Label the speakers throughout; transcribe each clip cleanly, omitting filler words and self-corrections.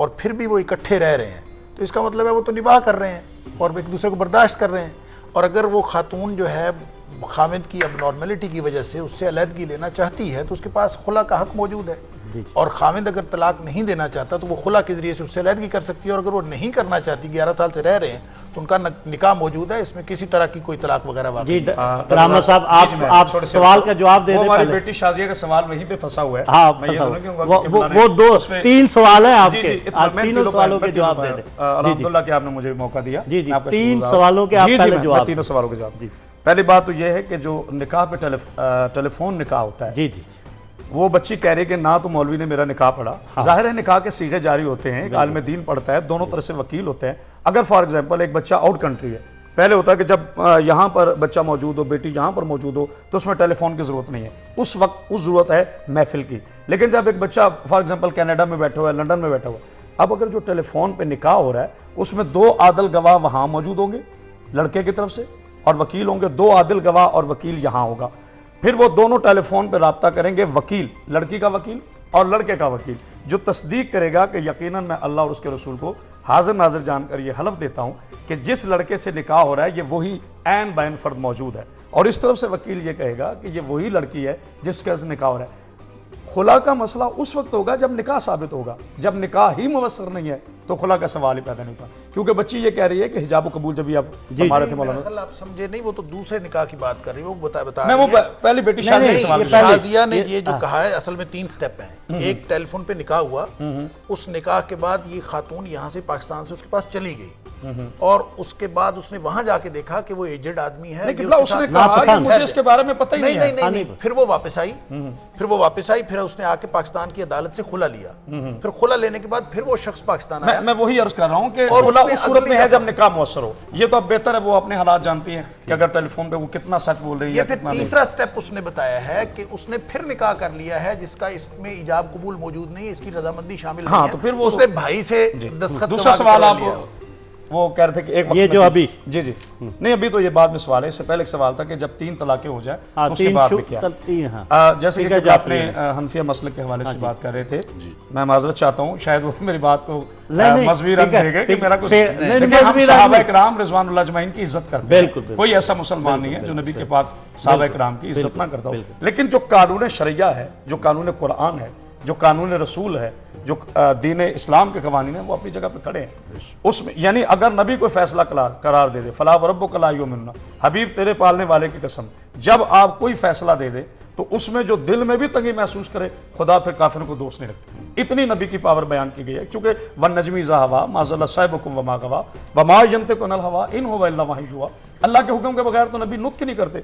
Speaker 1: اور پھر بھی وہ اکٹھے رہ رہے ہیں، تو اس کا مطلب ہے وہ تو نباہ کر رہے ہیں اور ایک دوسرے کو برداشت کر رہے ہیں. اور اگر وہ خاتون جو ہے خاوند کی اب نارملٹی کی وجہ سے اس سے علیحدگی لینا چاہتی ہے تو اس کے پاس خلا کا حق موجود ہے. اور خاوند اگر طلاق نہیں دینا چاہتا تو وہ خلا کے ذریعے سے اس سے علیحدگی کر سکتی ہے. اور اگر وہ نہیں کرنا چاہتی، 11 سال سے رہ رہے ہیں، تو ان کا نکاح موجود ہے، اس میں کسی طرح کی کوئی طلاق وغیرہ واقع نہیں.
Speaker 2: رحمت صاحب آپ سوال کا جواب دے دیں.
Speaker 3: ہماری بیٹی شازیہ کا سوال وہیں پہ پھنسا ہوا ہے.
Speaker 2: ہاں وہ 2-3 سوال ہیں آپ کے، تینوں سوالوں کے جواب دے دیں.
Speaker 3: الحمدللہ کہ آپ نے مجھے موقع دیا.
Speaker 2: جی 3 سوالوں کے آپ پہلے جواب.
Speaker 3: تینوں سوالوں کے جواب. پہلی بات تو یہ ہے کہ جو نکاح پہ ٹیلی فون نکاح ہوتا ہے،
Speaker 2: جی
Speaker 3: وہ بچی کہہ رہی ہے کہ نہ تو مولوی نے میرا نکاح پڑھا. ظاہر ہے نکاح کے صیغے جاری ہوتے ہیں، ایک عالم دین پڑھتا ہے، دونوں طرف سے وکیل ہوتے ہیں. اگر فار ایگزامپل ایک بچہ آؤٹ کنٹری ہے، پہلے ہوتا ہے کہ جب یہاں پر بچہ موجود ہو، بیٹی یہاں پر موجود ہو، تو اس میں ٹیلی فون کی ضرورت نہیں ہے، اس وقت اس ضرورت ہے محفل کی. لیکن جب ایک بچہ فار ایگزامپل کینیڈا میں بیٹھا ہوا ہے، لنڈن میں بیٹھا ہوا ہے، اب اگر جو ٹیلی فون پہ نکاح ہو رہا ہے اس میں 2 عادل گواہ وہاں موجود ہوں گے لڑکے کی طرف سے، اور وکیل ہوں گے، 2 عادل گواہ اور وکیل یہاں ہوگا. پھر وہ دونوں ٹیلی فون پہ رابطہ کریں گے، وکیل لڑکی کا وکیل اور لڑکے کا وکیل، جو تصدیق کرے گا کہ یقیناً میں اللہ اور اس کے رسول کو حاضر ناظر جان کر یہ حلف دیتا ہوں کہ جس لڑکے سے نکاح ہو رہا ہے یہ وہی عین بین فرد موجود ہے. اور اس طرف سے وکیل یہ کہے گا کہ یہ وہی لڑکی ہے جس کے سے نکاح ہو رہا ہے. خلا کا مسئلہ اس وقت ہوگا جب نکاح ثابت ہوگا. جب نکاح ہی موثر نہیں ہے تو خلا کا سوال ہی پیدا نہیں ہوتا، کیونکہ بچی یہ کہہ رہی ہے کہ حجاب و قبول جب آپ ہمارے تھے مولانا.
Speaker 1: آپ سمجھے نہیں، وہ تو دوسرے نکاح کی بات کر رہی ہے. وہ بتا
Speaker 3: میں وہ پہلی بیٹی
Speaker 1: شازیہ نے یہ جو کہا ہے، اصل میں 3 سٹیپ ہیں. ایک ٹیلی فون پہ نکاح ہوا، اس نکاح کے بعد یہ خاتون یہاں سے پاکستان سے اس کے پاس چلی گئی، اور اس کے بعد اس نے وہاں جا کے دیکھا کہ وہ ایجڈ آدمی ہے.
Speaker 3: مجھے اس کے بارے میں پتہ ہی
Speaker 1: نہیں. پھر وہ واپس آئی، پھر اس نے آ کے پاکستان کی عدالت سے خلا لیا. پھر خلا لینے کے بعد پھر وہ شخص پاکستان آیا.
Speaker 3: میں وہی عرض کر رہا ہوں کہ خلا اس صورت میں ہے جب نکاح مؤثر ہو. یہ تو اب بہتر ہے وہ اپنے حالات جانتی ہیں کہ اگر ٹیلی فون پہ وہ کتنا سچ بول رہی ہے.
Speaker 1: یہ پھر تیسرا سٹیپ اس نے بتایا ہے کہ اس نے پھر نکاح کر لیا ہے جس کا اس میں ایجاب قبول موجود نہیں ہے، اس کی رضامندی شامل نہیں ہے.
Speaker 3: تو پھر وہ
Speaker 1: اس نے بھائی سے دستخط.
Speaker 3: دوسرا سوال آپ وہ کہہ رہے تھے کہ ایک
Speaker 2: یہ جو ابھی
Speaker 3: جی نہیں، ابھی تو یہ بعد میں سوال ہے. اس سے پہلے ایک سوال تھا کہ جب 3 طلاقیں ہو جائے اس کے بعد میں کیا، جیسے کہ آپ نے حنفیہ مسلک کے حوالے سے بات کر رہے تھے. میں معذرت چاہتا ہوں، شاید وہ میری بات کو مذہبی رنگ دے گئے کہ میرا کچھ، لیکن ہم صحابہ اکرام رضوان اللہ اجمعین کی عزت کرتے ہیں. کوئی ایسا مسلمان نہیں ہے جو نبی کے پاک صحابہ اکرام کی عزت نہ کرتا ہو. لیکن جو قانون شریعہ ہے، جو قانون قرآن ہے، جو قانون رسول ہے، جو دین اسلام کے قوانین ہیں، وہ اپنی جگہ پہ کھڑے ہیں. اس میں یعنی اگر نبی کوئی فیصلہ قرار دے دے، فلا وربک لا یؤمنون، حبیب تیرے پالنے والے کی قسم، جب آپ کوئی فیصلہ دے دے تو اس میں جو دل میں بھی تنگی محسوس کرے، خدا پھر کافروں کو دوست نہیں رکھتے. اتنی نبی کی پاور بیان کی گئی ہے. چونکہ وَالنَّجْمِ إِذَا هَوَىٰ مَا ضَلَّ صَاحِبُكُمْ وَمَا غَوَىٰ وَمَا يَنطِقُ عَنِ الْهَوَىٰ إِنْ هُوَ إِلَّا وَحْيٌ يُوحَىٰ. اللہ کے حکم کے بغیر تو نبی نطق نہیں کرتے.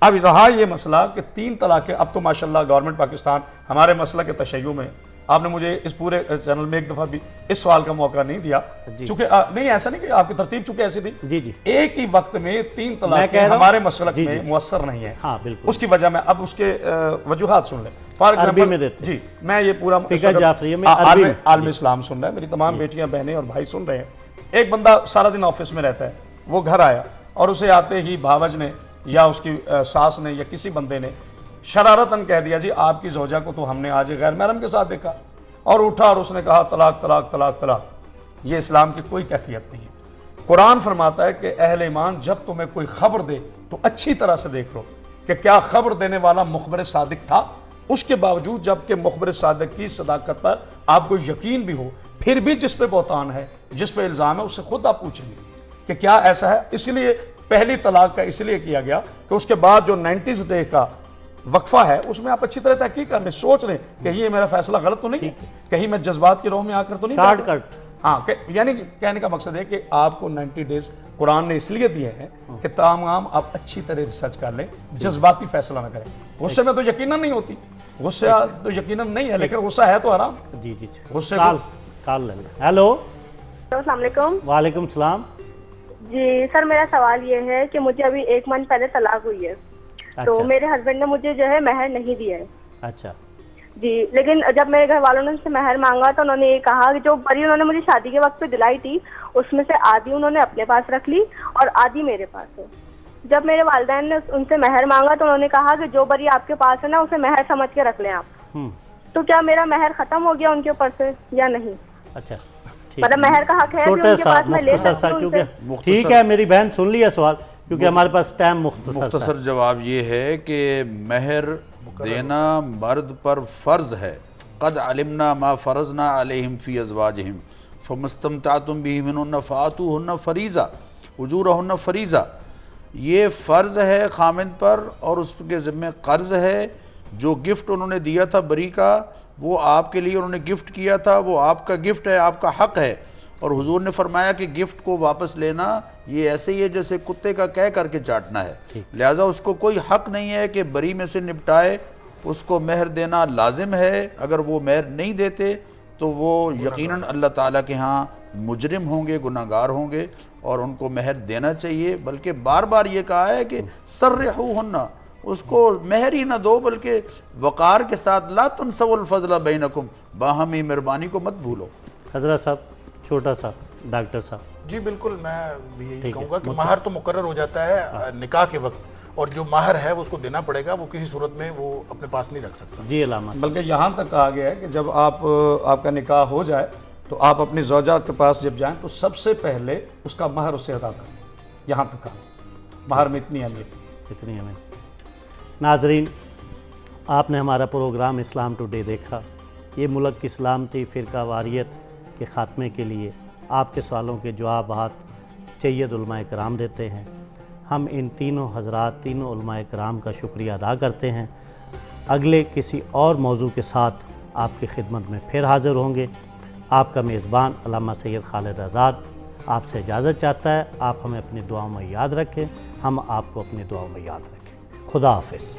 Speaker 3: اب رہا یہ مسئلہ کہ 3 طلاقیں، اب تو ماشاءاللہ گورنمنٹ پاکستان ہمارے مسئلہ کے تشیع میں، آپ نے مجھے اس پورے چینل میں ایک دفعہ بھی اس سوال کا موقع نہیں دیا، چونکہ نہیں ایسا نہیں کہ آپ کی ترتیب چونکہ ایسی تھی. ایک ہی وقت میں 3 طلاقیں ہمارے مسلک میں مؤثر نہیں ہیں. اس کی وجہ میں اب اس کے وجوہات سن لیں. فار ایگزامپل جی میں یہ پورا عالم اسلام سن رہا ہے، میری تمام بیٹیاں بہنیں اور بھائی سن رہے ہیں. ایک بندہ سارا دن آفس میں رہتا ہے، وہ گھر آیا اور اسے آتے ہی بھاوج نے یا اس کی ساس نے یا کسی بندے نے شرارتاً کہہ دیا جی آپ کی زوجہ کو تو ہم نے آج غیر محرم کے ساتھ دیکھا، اور اٹھا اور اس نے کہا طلاق طلاق طلاق طلاق. یہ اسلام کی کوئی کیفیت نہیں ہے. قرآن فرماتا ہے کہ اہل ایمان جب تمہیں کوئی خبر دے تو اچھی طرح سے دیکھ لو کہ کیا خبر دینے والا مخبر صادق تھا. اس کے باوجود جب کہ مخبر صادق کی صداقت پر آپ کو یقین بھی ہو، پھر بھی جس پہ بہتان ہے، جس پہ الزام ہے، اس سے خود آپ پوچھیں گے کہ کیا ایسا ہے. اس لیے پہلی طلاق کا اس لیے کیا گیا کہ اس کے بعد جو 90 ڈے کا وقفہ ہے اس میں آپ اچھی طرح تحقیق کر لیں، سوچ لیں کہ یہ میرا فیصلہ غلط تو نہیں، کہیں میں جذبات کی روح میں آ کر تو نہیں
Speaker 2: شارٹ کٹ.
Speaker 3: ہاں یعنی کہنے کا مقصد ہے کہ آپ کو 90 ڈیز قرآن نے اس لیے دیے ہیں کہ تمام آپ اچھی طرح ریسرچ کر لیں، جذباتی فیصلہ نہ کریں. غصے میں تو یقیناً نہیں ہوتی، غصہ تو یقیناً نہیں ہے، لیکن غصہ ہے تو حرام.
Speaker 2: جی
Speaker 3: غصے
Speaker 2: کال لیں. ہیلو
Speaker 4: السلام علیکم.
Speaker 2: وعلیکم السلام.
Speaker 4: جی سر، میرا سوال یہ ہے کہ مجھے ابھی 1 منتھ پہلے طلاق ہوئی ہے، تو میرے ہسبینڈ نے مجھے جو ہے مہر نہیں دیا ہے.
Speaker 2: اچھا
Speaker 4: جی، لیکن جب میرے گھر والوں نے سے مہر مانگا تو انہوں نے یہ کہا کہ جو بری انہوں نے مجھے شادی کے وقت پہ دلائی تھی اس میں سے آدھی انہوں نے اپنے پاس رکھ لی اور آدھی میرے پاس ہے. جب میرے والدین نے ان سے مہر مانگا تو انہوں نے کہا کہ جو بری آپ کے پاس ہے نا اسے مہر سمجھ کے رکھ لیں آپ. تو کیا میرا مہر ختم ہو گیا ان کے اوپر سے یا نہیں؟
Speaker 2: اچھا
Speaker 4: مطلب مہر کا حق ہے
Speaker 2: چھوٹا سا مختصر سا، کیونکہ ٹھیک ہے میری بہن سن لیا سوال، کیونکہ ہمارے پاس ٹائم
Speaker 5: مختصر جواب یہ ہے کہ مہر دینا مرد پر فرض ہے. قد علمنا ما فرضنا علیہم فی ازواجہم فما استمتعتم بہ منہن فآتوہن فریضہ اجورہن فریضہ. یہ فرض ہے خامند پر اور اس کے ذمہ قرض ہے. جو گفٹ انہوں نے دیا تھا بری کا، وہ آپ کے لیے انہوں نے گفٹ کیا تھا، وہ آپ کا گفٹ ہے، آپ کا حق ہے. اور حضور نے فرمایا کہ گفٹ کو واپس لینا یہ ایسے ہی ہے جیسے کتے کا کہہ کر کے چاٹنا ہے. لہٰذا اس کو کوئی حق نہیں ہے کہ بری میں سے نپٹائے. اس کو مہر دینا لازم ہے. اگر وہ مہر نہیں دیتے تو وہ یقیناً اللہ تعالیٰ کے ہاں مجرم ہوں گے، گناہ گار ہوں گے، اور ان کو مہر دینا چاہیے. بلکہ بار بار یہ کہا ہے کہ سرحوہن، اس کو مہر ہی نہ دو بلکہ وقار کے ساتھ لا تنسوا الفضل بینکم، باہمی مہربانی کو مت بھولو.
Speaker 2: حضرت صاحب چھوٹا سا ڈاکٹر صاحب.
Speaker 1: جی بالکل، میں بھی یہی کہوں گا کہ مہر تو مقرر ہو جاتا ہے نکاح کے وقت، اور جو مہر ہے وہ اس کو دینا پڑے گا، وہ کسی صورت میں وہ اپنے پاس نہیں رکھ سکتا.
Speaker 2: جی علامہ صاحب.
Speaker 3: بلکہ یہاں تک کہا گیا ہے کہ جب آپ کا نکاح ہو جائے تو آپ اپنی زوجہ کے پاس جب جائیں تو سب سے پہلے اس کا مہر اسے ادا کریں. یہاں تک کہا مہر میں اتنی اہمیت.
Speaker 2: اتنی اہمیت. ناظرین، آپ نے ہمارا پروگرام اسلام ٹوڈے دیکھا. یہ ملک کی سلامتی، فرقہ واریت کے خاتمے کے لیے آپ کے سوالوں کے جوابات سید علماء کرام دیتے ہیں. ہم ان تینوں حضرات، تینوں علماء کرام کا شکریہ ادا کرتے ہیں. اگلے کسی اور موضوع کے ساتھ آپ کی خدمت میں پھر حاضر ہوں گے. آپ کا میزبان علامہ سید خالد آزاد آپ سے اجازت چاہتا ہے. آپ ہمیں اپنی دعاؤں میں یاد رکھیں، ہم آپ کو اپنی دعاؤں میں یاد رکھیں. خدا حافظ.